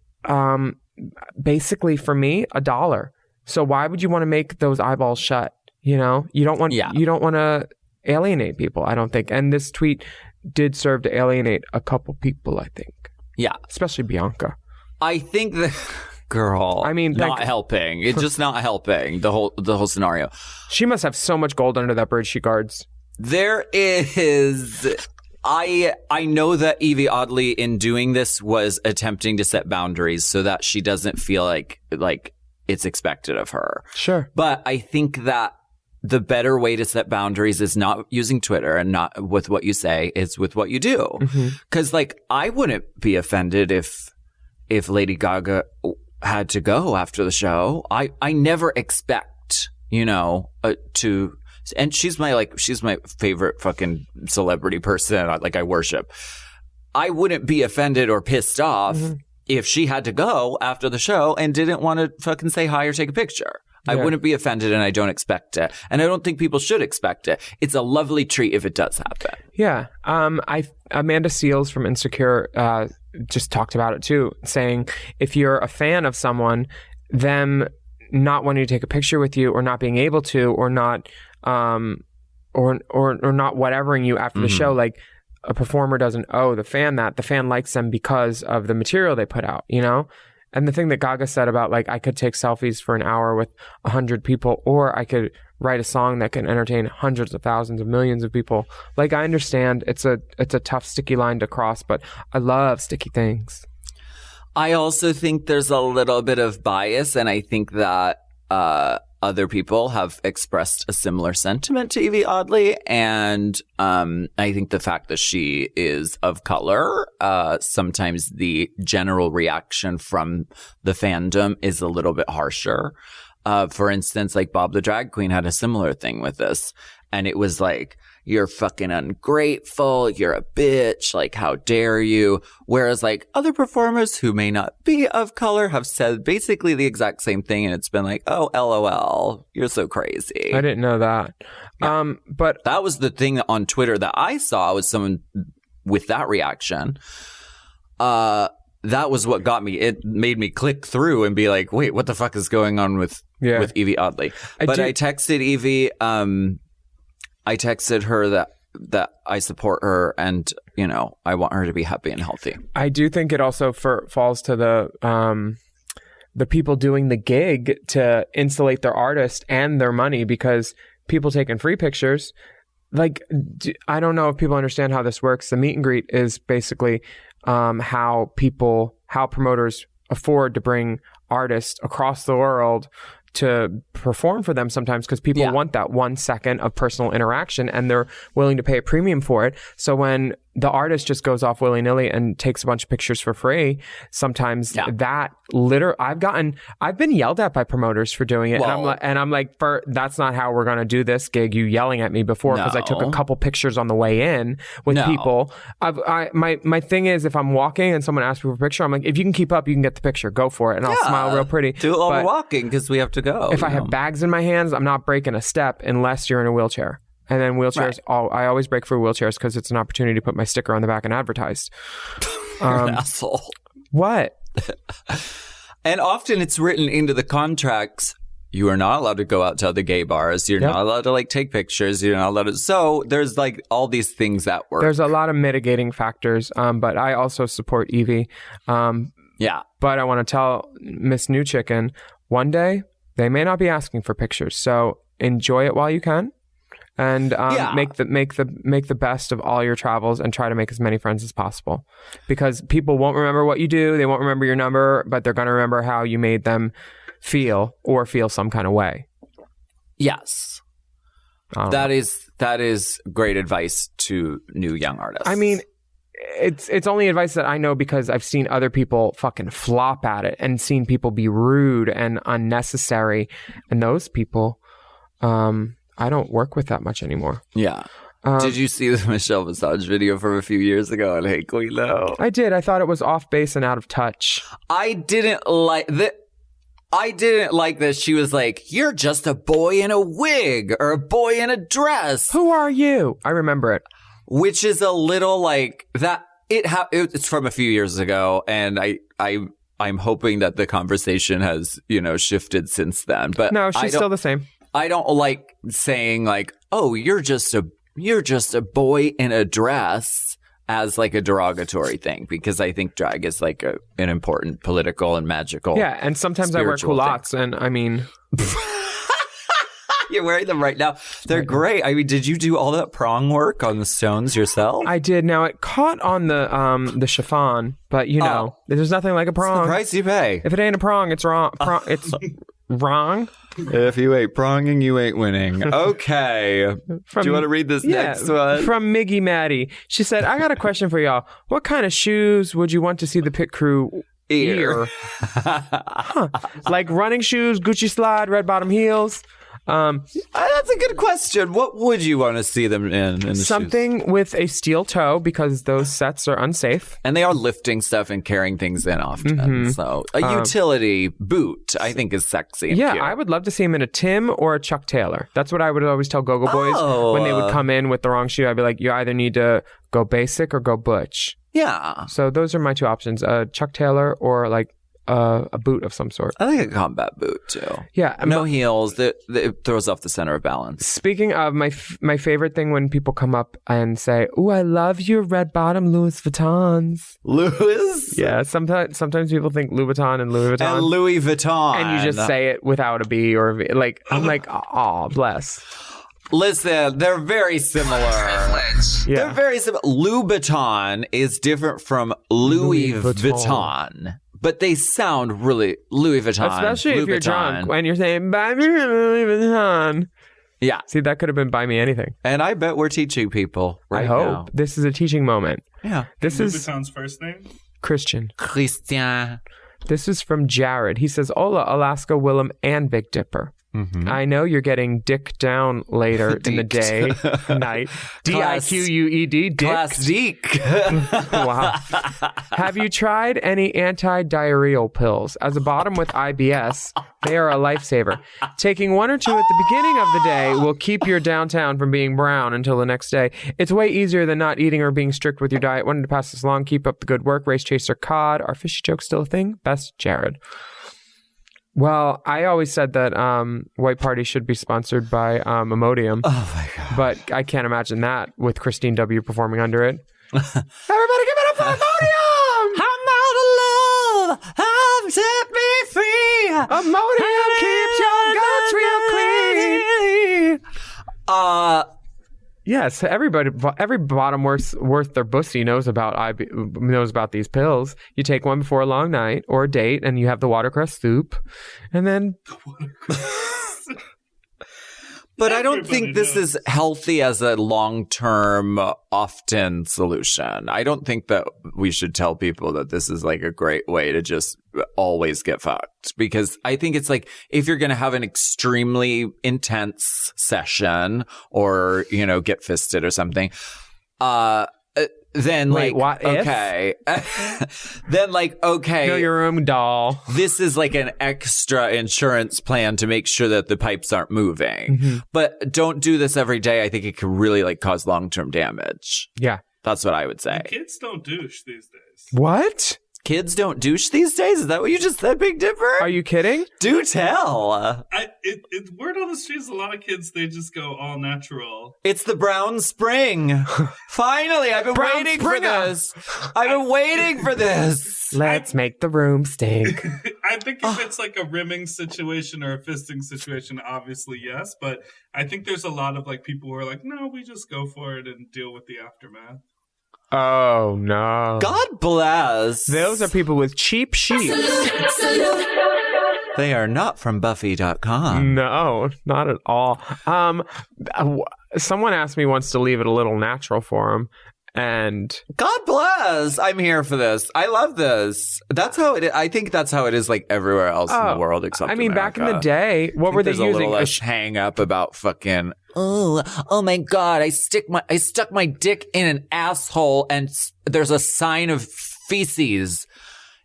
Speaker 3: basically for me $1. So why would you want to make those eyeballs shut? You know, you don't want to alienate people, I don't think. And this tweet did serve to alienate a couple people, I think. Yeah. Especially Bianca.
Speaker 2: I think that girl, I mean, not helping. It's just not helping the whole scenario.
Speaker 3: She must have so much gold under that bridge she guards.
Speaker 2: There is I know that Yvie Oddly in doing this was attempting to set boundaries so that she doesn't feel like it's expected of her.
Speaker 3: Sure.
Speaker 2: But I think that the better way to set boundaries is not using Twitter and not with what you say, it's with what you do. Because I wouldn't be offended if Lady Gaga had to go after the show. I never expect, to, and she's my favorite fucking celebrity person. I worship. I wouldn't be offended or pissed off if she had to go after the show and didn't want to fucking say hi or take a picture. I wouldn't be offended, and I don't expect it. And I don't think people should expect it. It's a lovely treat if it does happen.
Speaker 3: Yeah. Amanda Seales from Insecure just talked about it too, saying if you're a fan of someone, them not wanting to take a picture with you or not being able to or not or not whatevering you after the show, like a performer doesn't owe the fan that. The fan likes them because of the material they put out, And the thing that Gaga said about I could take selfies for an hour with 100 people, or I could write a song that can entertain hundreds of thousands of millions of people. I understand it's a tough, sticky line to cross, but I love sticky things.
Speaker 2: I also think there's a little bit of bias, and I think that other people have expressed a similar sentiment to Yvie Oddly, and I think the fact that she is of color, sometimes the general reaction from the fandom is a little bit harsher. For instance, Bob the Drag Queen had a similar thing with this, and it was you're fucking ungrateful, you're a bitch, how dare you? Whereas other performers who may not be of color have said basically the exact same thing, and it's been oh, LOL, you're so crazy.
Speaker 3: I didn't know that.
Speaker 2: Yeah.
Speaker 3: But
Speaker 2: that was the thing on Twitter that I saw was someone with that reaction. That was what got me. It made me click through and be like, wait, what the fuck is going on with Yvie Oddly? I texted Yvie, I texted her that that I support her and, you know, I want her to be happy and healthy.
Speaker 3: I do think it also falls to the people doing the gig to insulate their artist and their money, because people taking free pictures, like, I don't know if people understand how this works. The meet and greet is basically how promoters afford to bring artists across the world to perform for them sometimes, because people want that 1 second of personal interaction and they're willing to pay a premium for it. So when the artist just goes off willy-nilly and takes a bunch of pictures for free, sometimes that I've been yelled at by promoters for doing it.
Speaker 2: Well,
Speaker 3: and I'm like, that's not how we're going to do this gig. You yelling at me before because I took a couple pictures on the way in with people. My thing is, if I'm walking and someone asks me for a picture, I'm like, if you can keep up, you can get the picture. Go for it. And I'll smile real pretty.
Speaker 2: Do it while we're walking, because we have to go.
Speaker 3: If I have bags in my hands, I'm not breaking a step unless you're in a wheelchair. And then wheelchairs, I always break for wheelchairs because it's an opportunity to put my sticker on the back and advertise.
Speaker 2: You're an asshole.
Speaker 3: What?
Speaker 2: And often it's written into the contracts, you are not allowed to go out to other gay bars. You're not allowed to, like, take pictures. You're not allowed to. So there's, like, all these things that work.
Speaker 3: There's a lot of mitigating factors, but I also support Yvie. But I want to tell Miss New Chicken, one day they may not be asking for pictures. So enjoy it while you can. And make the best of all your travels and try to make as many friends as possible, because people won't remember what you do. They won't remember your number, but they're going to remember how you made them feel or feel some kind of way.
Speaker 2: Yes. That is great advice to new young artists.
Speaker 3: I mean, it's only advice that I know because I've seen other people fucking flop at it and seen people be rude and unnecessary. And those people, I don't work with that much anymore.
Speaker 2: Yeah. Did you see the Michelle Visage video from a few years ago on Hey Queen Lo?
Speaker 3: I did. I thought it was off base and out of touch.
Speaker 2: I didn't like that she was like, you're just a boy in a wig or a boy in a dress.
Speaker 3: Who are you? I remember it.
Speaker 2: Which is a little like that. It's from a few years ago, and I'm hoping that the conversation has, you know, shifted since then. But
Speaker 3: no, she's still the same.
Speaker 2: I don't like saying like, oh, you're just a boy in a dress as like a derogatory thing, because I think drag is like an important political and magical.
Speaker 3: Yeah, and sometimes I wear culottes, and I mean,
Speaker 2: you're wearing them right now. They're great. I mean, did you do all that prong work on the stones yourself?
Speaker 3: I did. Now it caught on the chiffon, but you know, there's nothing like a prong.
Speaker 2: It's the price you pay.
Speaker 3: If it ain't a prong, it's wrong. It's wrong.
Speaker 2: If you ain't pronging, you ain't winning. Okay. Do you want to read this next one?
Speaker 3: From Miggy Maddie. She said, I got a question for y'all. What kind of shoes would you want to see the pit crew ear? Like running shoes, Gucci slide, red bottom heels?
Speaker 2: That's a good question. What would you want to see them in
Speaker 3: something
Speaker 2: shoes?
Speaker 3: With a steel toe, because those sets are unsafe.
Speaker 2: And they are lifting stuff and carrying things in often. Mm-hmm. So a utility boot, I think, is sexy.
Speaker 3: Yeah, cute. I would love to see him in a Tim or a Chuck Taylor. That's what I would always tell Go-Go Boys when they would come in with the wrong shoe. I'd be like, you either need to go basic or go butch.
Speaker 2: Yeah.
Speaker 3: So those are my two options: Chuck Taylor or like a boot of some sort.
Speaker 2: I think a combat boot too.
Speaker 3: Yeah,
Speaker 2: no heels. It throws off the center of balance.
Speaker 3: Speaking of my favorite thing when people come up and say, "Ooh, I love your red bottom Louis Vuittons."
Speaker 2: Louis?
Speaker 3: Yeah. Sometimes people think Louboutin and Louis Vuitton.
Speaker 2: And Louis Vuitton.
Speaker 3: And you just say it without a B or a V. Like I'm like, oh, bless.
Speaker 2: Listen, they're very similar.
Speaker 3: Yeah.
Speaker 2: They're very similar. Louboutin is different from Louis Vuitton. But they sound really Louis Vuitton.
Speaker 3: Especially if you're drunk when you're saying, buy me Louis Vuitton.
Speaker 2: Yeah.
Speaker 3: See, that could have been buy me anything.
Speaker 2: And I bet we're teaching people right now.
Speaker 3: I hope. This is a teaching moment.
Speaker 2: Yeah.
Speaker 5: Louis Vuitton's first name?
Speaker 3: Christian.
Speaker 2: Christian.
Speaker 3: This is from Jared. He says, Hola, Alaska, Willam, and Big Dipper. Mm-hmm. I know you're getting dick down later in the day, night. DIQUED, dick.
Speaker 2: Class deek.
Speaker 3: Wow. Have you tried any anti-diarrheal pills? As a bottom with IBS, they are a lifesaver. Taking one or two at the beginning of the day will keep your downtown from being brown until the next day. It's way easier than not eating or being strict with your diet. Wanted to pass this along. Keep up the good work. Race Chaser Cod. Are fishy jokes still a thing? Best, Jared. Well, I always said that White Party should be sponsored by Imodium.
Speaker 2: Oh my God.
Speaker 3: But I can't imagine that with Christine W. performing under it. Everybody give it up for Imodium!
Speaker 2: I'm out of love. Have set me free.
Speaker 3: Imodium keeps your guts real clean. Yes, every bottom worth their pussy knows about these pills. You take one before a long night or a date, and you have the watercress soup, and then.
Speaker 2: But I don't think this is healthy as a long-term, often solution. I don't think that we should tell people that this is like a great way to just always get fucked. Because I think it's like if you're going to have an extremely intense session or, get fisted or something, then
Speaker 3: Wait, what if?
Speaker 2: Okay. Then okay.
Speaker 3: Fill your room, doll.
Speaker 2: This is like an extra insurance plan to make sure that the pipes aren't moving.
Speaker 3: Mm-hmm.
Speaker 2: But don't do this every day. I think it can really cause long-term damage.
Speaker 3: Yeah.
Speaker 2: That's what I would say.
Speaker 5: Kids don't douche these days.
Speaker 3: What?
Speaker 2: Kids don't douche these days? Is that what you just said, Big Dipper?
Speaker 3: Are you kidding?
Speaker 2: Do tell.
Speaker 5: Word on the streets, a lot of kids, they just go all natural.
Speaker 2: It's the brown spring. Finally, I've been waiting for this. I've been waiting for this.
Speaker 3: Let's make the room stink.
Speaker 5: I think if it's like a rimming situation or a fisting situation, obviously yes. But I think there's a lot of people who are like, no, we just go for it and deal with the aftermath.
Speaker 3: Oh, no.
Speaker 2: God bless.
Speaker 3: Those are people with cheap sheets.
Speaker 2: They are not from Buffy.com.
Speaker 3: No, not at all. Someone asked me once to leave it a little natural for him. And
Speaker 2: God bless. I'm here for this. I love this. That's how it is. I think that's how it is everywhere else in the world except America.
Speaker 3: Back in the day, what were they using?
Speaker 2: A little less hang up about fucking oh my God, I stuck my dick in an asshole and there's a sign of feces.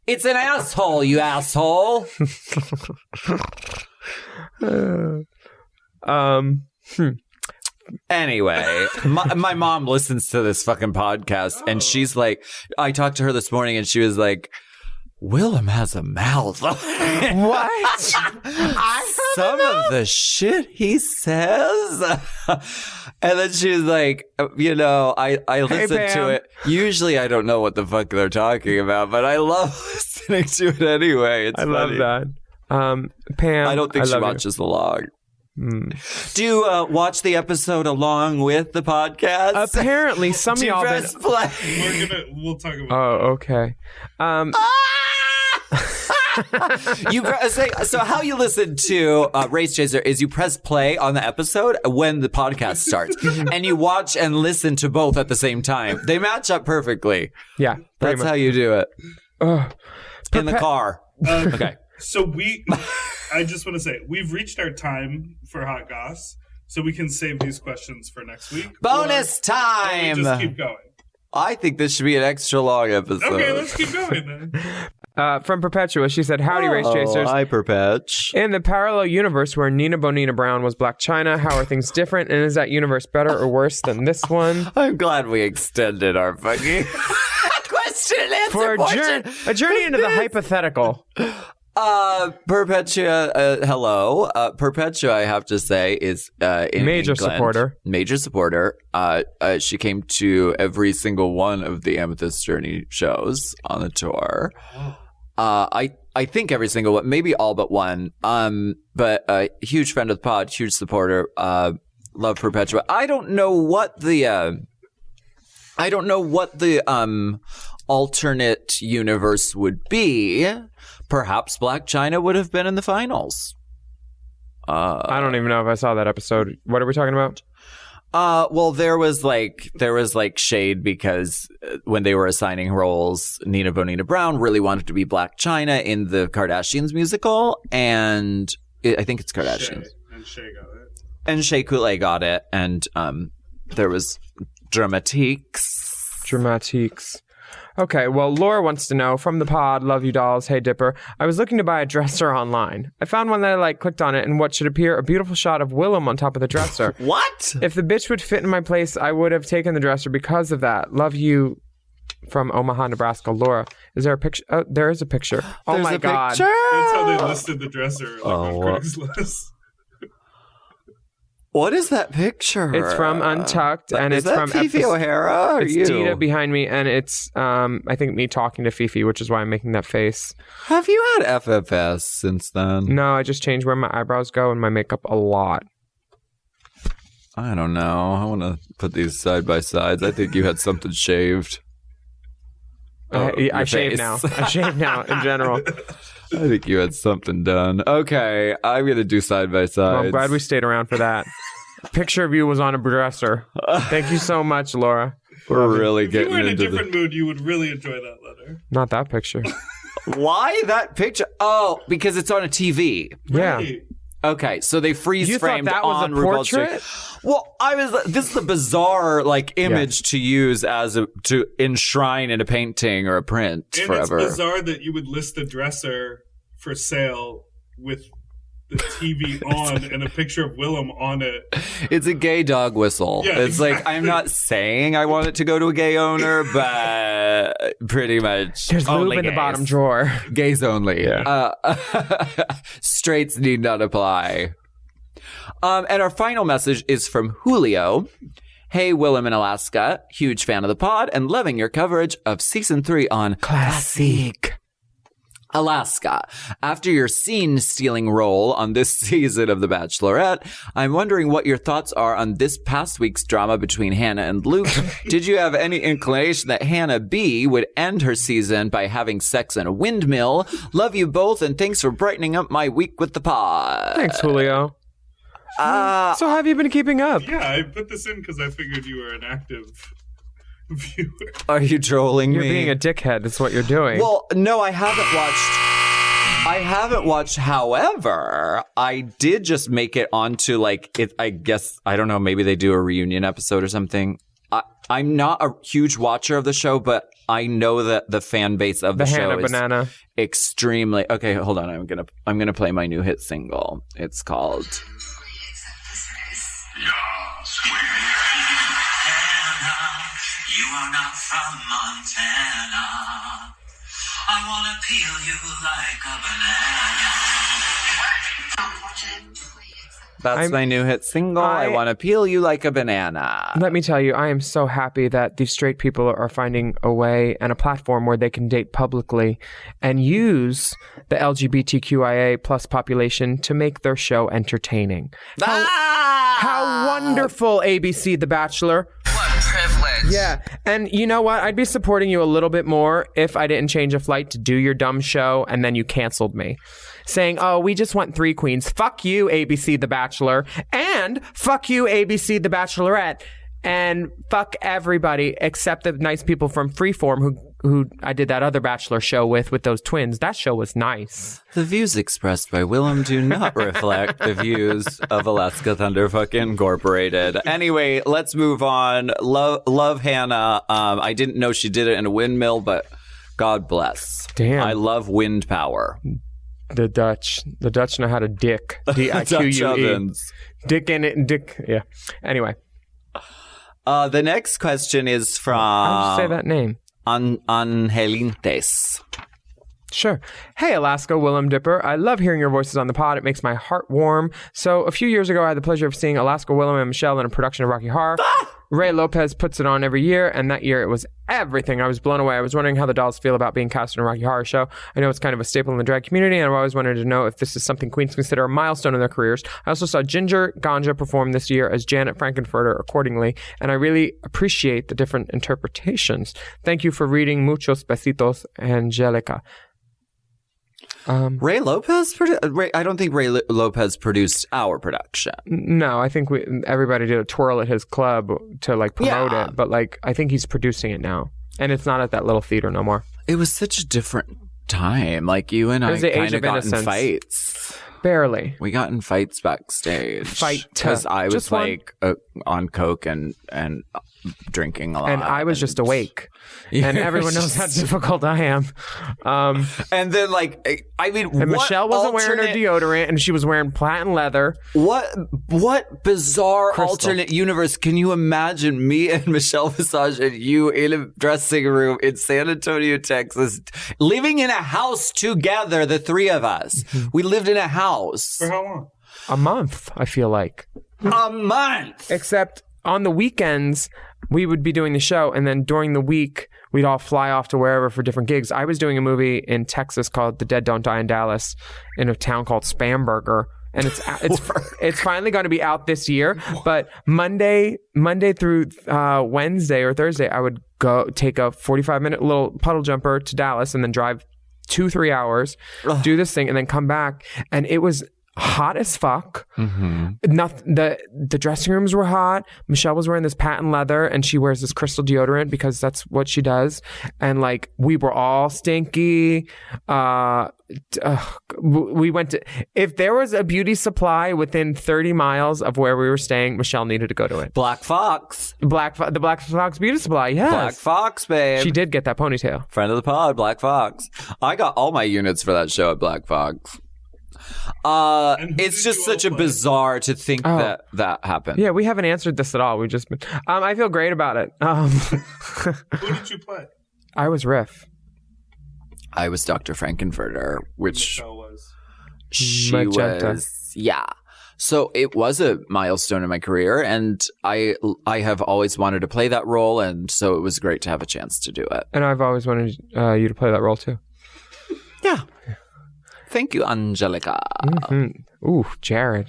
Speaker 2: It's an asshole, you asshole. Anyway, my mom listens to this fucking podcast and she's like, I talked to her this morning and she was like, Willam has a mouth.
Speaker 3: What?
Speaker 2: Some of the shit he says. And then she was like, I listen to it. Usually I don't know what the fuck they're talking about, but I love listening to it anyway. It's funny.
Speaker 3: Love that. Pam,
Speaker 2: I don't think she watches the log. Do you watch the episode along with the podcast?
Speaker 3: Apparently, some of y'all
Speaker 2: press play.
Speaker 5: We'll talk about.
Speaker 3: Oh, okay.
Speaker 2: So how you listen to Race Chaser is you press play on the episode when the podcast starts, and you watch and listen to both at the same time. They match up perfectly.
Speaker 3: Yeah,
Speaker 2: that's how you do it. In the car. Okay.
Speaker 5: So I just want to say, we've reached our time for Hot Goss, so we can save these questions for next week.
Speaker 2: Bonus time!
Speaker 5: Just keep going.
Speaker 2: I think this should be an extra long episode.
Speaker 5: Okay, let's keep going then.
Speaker 3: From Perpetua, she said, howdy, Race Chasers.
Speaker 2: Hi, Perpetch.
Speaker 3: In the parallel universe where Nina Bonina Brown was Blac Chyna, how are things different? And is that universe better or worse than this one?
Speaker 2: I'm glad we extended our fucking question and answer
Speaker 3: for a journey into the hypothetical.
Speaker 2: Perpetua, hello. Perpetua, I have to say, is in
Speaker 3: major
Speaker 2: England.
Speaker 3: supporter.
Speaker 2: Major supporter. She came to every single one of the Amethyst Journey shows on the tour. I think every single one, maybe all but one. But a huge friend of the pod, huge supporter. Love Perpetua. I don't know what the alternate universe would be. Perhaps Blac Chyna would have been in the finals.
Speaker 3: I don't even know if I saw that episode. What are we talking about?
Speaker 2: Well, there was shade because when they were assigning roles, Nina Bonina Brown really wanted to be Blac Chyna in the Kardashians musical, and I think it's Kardashians.
Speaker 5: Shay got it.
Speaker 2: And Shea Coulee got it, and there was dramatiques.
Speaker 3: Okay, well, Laura wants to know, from the pod, love you dolls, hey Dipper, I was looking to buy a dresser online. I found one that I clicked on it, and what should appear a beautiful shot of Willam on top of the dresser.
Speaker 2: What?
Speaker 3: If the bitch would fit in my place, I would have taken the dresser because of that. Love you, from Omaha, Nebraska, Laura. Is there a picture? Oh, there is a picture. Oh
Speaker 2: There's
Speaker 3: my
Speaker 2: a
Speaker 3: God.
Speaker 2: picture?
Speaker 5: That's how they listed the dresser on Craigslist.
Speaker 2: What is that picture?
Speaker 3: It's from Untucked, and
Speaker 2: is
Speaker 3: it's
Speaker 2: that
Speaker 3: from
Speaker 2: Fifi O'Hara? Or
Speaker 3: It's
Speaker 2: you?
Speaker 3: Dita behind me, and it's I think me talking to Fifi, which is why I'm making that face.
Speaker 2: Have you had FFS since then?
Speaker 3: No, I just changed where my eyebrows go and my makeup a lot.
Speaker 2: I don't know. I want to put these side by sides. I think you had something shaved.
Speaker 3: I shave now. I shave now in general.
Speaker 2: I think you had something done. Okay, I'm going to do side by side.
Speaker 3: Well, I'm glad we stayed around for that. A picture of you was on a dresser. Thank you so much, Laura.
Speaker 2: We're really
Speaker 5: If you
Speaker 2: getting
Speaker 5: were in a
Speaker 2: into
Speaker 5: different mood, you would really enjoy that letter.
Speaker 3: Not that picture.
Speaker 2: Why that picture? Oh, because it's on a TV.
Speaker 3: Yeah.
Speaker 5: Right.
Speaker 2: Okay, so they freeze
Speaker 3: You thought
Speaker 2: framed
Speaker 3: that was
Speaker 2: on
Speaker 3: a
Speaker 2: RuPaul's
Speaker 3: portrait?
Speaker 2: Drag- Well, this is a bizarre image to use to enshrine in a painting or a print
Speaker 5: And
Speaker 2: forever.
Speaker 5: it's bizarre that you would list a dresser for sale with the TV on and a picture of Willam on it.
Speaker 2: It's a gay dog whistle.
Speaker 5: Yeah,
Speaker 2: it's like,
Speaker 5: exactly.
Speaker 2: I'm not saying I want it to go to a gay owner, but pretty much
Speaker 3: There's lube
Speaker 2: only
Speaker 3: in the
Speaker 2: gays.
Speaker 3: bottom drawer.
Speaker 2: Gays only. Straights need not apply. And our final message is from Julio. Hey, Willam in Alaska. Huge fan of the pod and loving your coverage of season 3 on Classic Alaska. After your scene-stealing role on this season of The Bachelorette, I'm wondering what your thoughts are on this past week's drama between Hannah and Luke. Did you have any inclination that Hannah B would end her season by having sex in a windmill? Love you both, and thanks for brightening up my week with the pod.
Speaker 3: Thanks, Julio. So how have you been keeping up?
Speaker 5: Yeah, I put this in because I figured you were an active viewer.
Speaker 2: Are you trolling
Speaker 3: You're
Speaker 2: me?
Speaker 3: being a dickhead. That's what you're doing.
Speaker 2: Well, no, I haven't watched. However, I did just make it onto I guess, I don't know, maybe they do a reunion episode or something. I'm not a huge watcher of the show, but I know that the fan base of the show
Speaker 3: Hannah
Speaker 2: is
Speaker 3: Banana.
Speaker 2: extremely. Okay, hold on. I'm gonna play my new hit single. It's called
Speaker 6: You are not from Montana. I want to peel you like a banana.
Speaker 2: That's my new hit single. I want to peel you like a banana.
Speaker 3: Let me tell you, I am so happy that these straight people are finding a way and a platform where they can date publicly and use the LGBTQIA plus population to make their show entertaining. How wonderful, ABC The Bachelor.
Speaker 4: What privilege.
Speaker 3: Yeah, and you know what? I'd be supporting you a little bit more if I didn't change a flight to do your dumb show and then you canceled me. Saying, oh, we just want 3 queens. Fuck you, ABC The Bachelor. And fuck you, ABC The Bachelorette. And fuck everybody except the nice people from Freeform who I did that other Bachelor show with those twins. That show was nice.
Speaker 2: The views expressed by Willam do not reflect the views of Alaska Thunderfuck Incorporated. Anyway, let's move on. Love Hannah. I didn't know she did it in a windmill, but God bless.
Speaker 3: Damn.
Speaker 2: I love wind power.
Speaker 3: The Dutch know how to dick.
Speaker 2: Dutch
Speaker 3: D-I-Q-U-E.
Speaker 2: ovens.
Speaker 3: Dick in it and dick. Yeah. Anyway.
Speaker 2: The next question is from
Speaker 3: How did you say that name?
Speaker 2: Angelintes.
Speaker 3: Sure. Hey, Alaska, Willam Dipper. I love hearing your voices on the pod. It makes my heart warm. So a few years ago, I had the pleasure of seeing Alaska, Willam, and Michelle in a production of Rocky Horror. Ray Lopez puts it on every year, and that year it was everything. I was blown away. I was wondering how the dolls feel about being cast in a Rocky Horror show. I know it's kind of a staple in the drag community, and I've always wanted to know if this is something queens consider a milestone in their careers. I also saw Ginger Ganja perform this year as Janet Frankenfurter accordingly, and I really appreciate the different interpretations. Thank you for reading. Muchos besitos, Angelica.
Speaker 2: Ray Lopez? I don't think Ray Lopez produced our production.
Speaker 3: No, I think everybody did a twirl at his club to promote it, but I think he's producing it now, and it's not at that little theater no more.
Speaker 2: It was such a different time. You and I kind of got in fights.
Speaker 3: Barely.
Speaker 2: We got in fights backstage.
Speaker 3: Fight.
Speaker 2: Because I was
Speaker 3: Just one.
Speaker 2: on coke and drinking a lot.
Speaker 3: And I was just awake. And everyone knows how difficult I am.
Speaker 2: And then, like, I mean,
Speaker 3: and Michelle wasn't wearing her deodorant, and she was wearing plaid leather.
Speaker 2: What bizarre alternate universe can you imagine me and Michelle Visage and you in a dressing room in San Antonio, Texas, living in a house together, the three of us. We lived in a house.
Speaker 5: For how long?
Speaker 3: A month, I feel like.
Speaker 2: A month!
Speaker 3: Except on the weekends, we would be doing the show, and then during the week, we'd all fly off to wherever for different gigs. I was doing a movie in Texas called The Dead Don't Die in Dallas in a town called Spamburger. And it's finally going to be out this year. But Monday through Wednesday or Thursday, I would go take a 45-minute little puddle jumper to Dallas and then drive 2-3 hours, do this thing, and then come back. And it was hot as fuck. The dressing rooms were hot. Michelle was wearing this patent leather, and she wears this crystal deodorant because that's what she does. And like, we were all stinky. We went to, if there was a beauty supply within 30 miles of where we were staying, Michelle needed to go to it.
Speaker 2: Black Fox.
Speaker 3: The Black Fox beauty supply. Yes.
Speaker 2: Black Fox, babe.
Speaker 3: She did get that ponytail.
Speaker 2: Friend of the pod, Black Fox. I got all my units for that show at Black Fox. It's just such a bizarre to think that happened.
Speaker 3: Yeah, we haven't answered this at all. We've just been, I feel great about it.
Speaker 5: Who did you play?
Speaker 3: I was Riff.
Speaker 2: I was Dr. Frankenfurter, which she
Speaker 3: Magenta.
Speaker 2: was. Yeah. So it was a milestone in my career, and I have always wanted to play that role, and so it was great to have a chance to do it.
Speaker 3: And I've always wanted you to play that role too.
Speaker 2: Yeah. Thank you, Angelica.
Speaker 3: Ooh, Jared.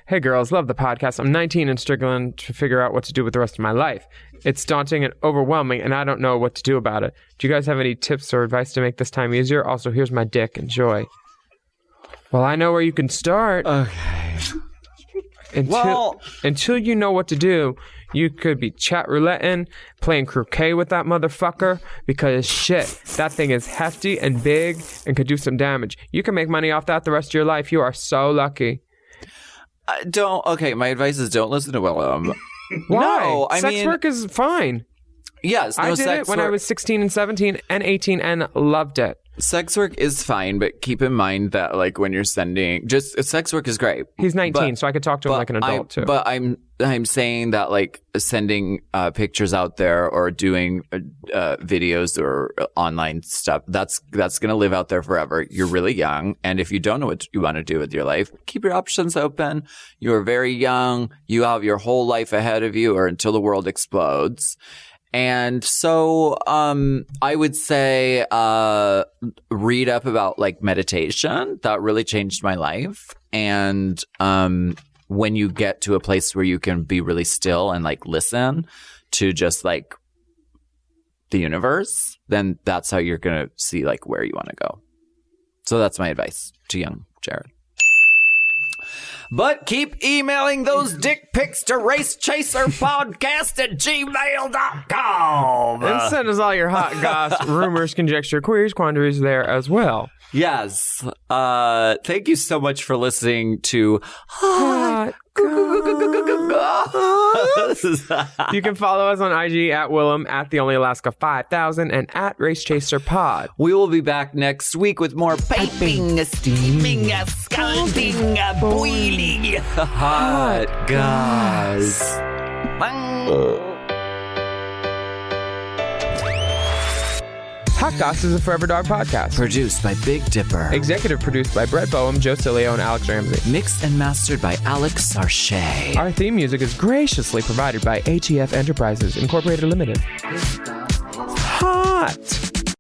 Speaker 3: Hey girls, love the podcast. I'm 19 and struggling to figure out what to do with the rest of my life. It's daunting and overwhelming, and I don't know what to do about it. Do you guys have any tips or advice to make this time easier? Also, here's my dick. Enjoy. Well, I know where you can start.
Speaker 2: Okay.
Speaker 3: Until you know what to do, you could be chat rouletting, playing croquet with that motherfucker, because shit, that thing is hefty and big and could do some damage. You can make money off that the rest of your life. You are so lucky.
Speaker 2: Okay, my advice is don't listen to Willam.
Speaker 3: Why?
Speaker 2: No,
Speaker 3: sex work is fine.
Speaker 2: Yes,
Speaker 3: I did it when I was 16 and 17 and 18 and loved it.
Speaker 2: Sex work is fine, but keep in mind that, like, when you're sending, sex work is great.
Speaker 3: He's 19, so I could talk to him like an adult too.
Speaker 2: But I'm saying that, like, sending pictures out there or doing videos or online stuff, that's gonna live out there forever. You're really young, and if you don't know what you want to do with your life, keep your options open. You are very young. You have your whole life ahead of you, or until the world explodes. And so I would say read up about, like, meditation. That really changed my life. And when you get to a place where you can be really still and, like, listen to just, like, the universe, then that's how you're going to see, like, where you want to go. So that's my advice to young Jared. But keep emailing those dick pics to racechaserpodcast@gmail.com.
Speaker 3: And send us all your hot goss, rumors, conjecture, queries, quandaries there as well.
Speaker 2: Yes. Thank you so much for listening to Hot Goss.
Speaker 3: You can follow us on IG at Willam, at The Only Alaska 5000, and at RaceChaserPod.
Speaker 2: We will be back next week with more piping, steaming, scalding, boiling hot goss.
Speaker 3: Hot Goss is a Forever Dog podcast.
Speaker 2: Produced by Big Dipper.
Speaker 3: Executive produced by Brett Boehm, Joe Cilio, and Alex Ramsey.
Speaker 2: Mixed and mastered by Alex Sarche.
Speaker 3: Our theme music is graciously provided by ATF Enterprises, Incorporated Limited. Hot!